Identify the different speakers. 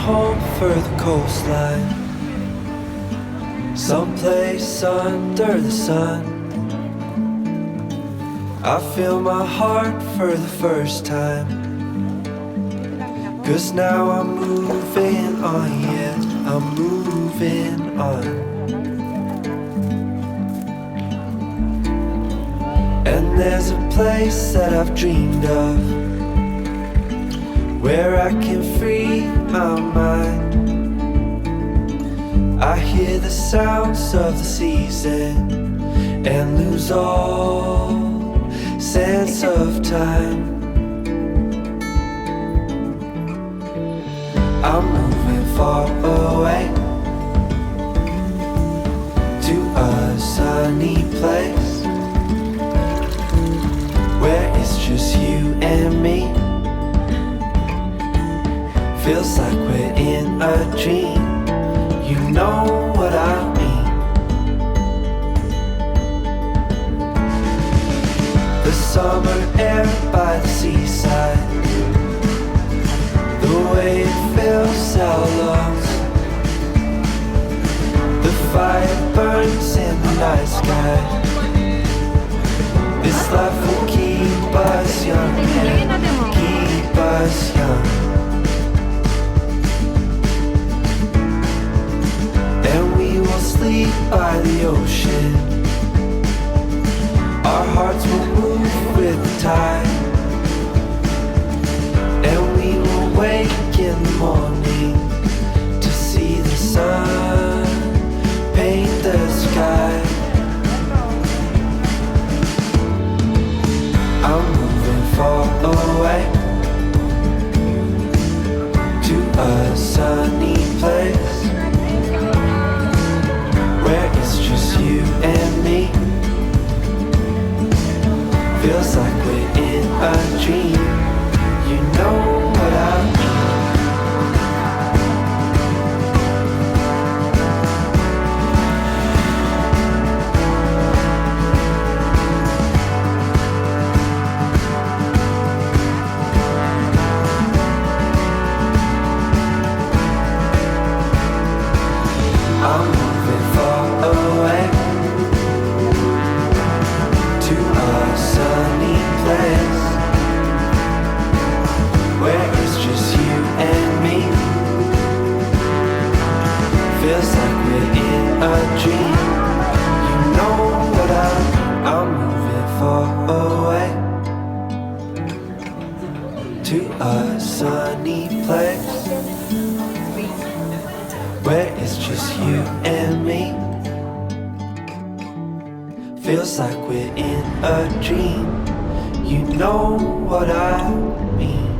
Speaker 1: home further coastline, someplace under the sun. I feel my heart for the first time, 'cause now I'm moving on, yeah, I'm moving on. And there's a place that I've dreamed of, where I can free my mind. I hear the sounds of the season and lose all sense of time. I'm moving far away to a sunny place where it's just you and me. Feels like we're in a dream, you know what I mean. The summer air by the seaside, the way it fills our lungs. The fire burns in the night sky. This life will keep us young, yeah, keep us young. And we will sleep by the ocean. Our hearts will move with the tide. And we will wake in the morning to see the sun paint the sky. I'm moving far away to a sunny place where it's just you and me. Feels like we're in a dream, you know what I mean. I'm moving far away to a sunny place where it's just you and me. Feels like we're in a dream, you know what I'm moving far away to a sunny place where it's just you and me. Feels like we're in a dream, you know what I mean.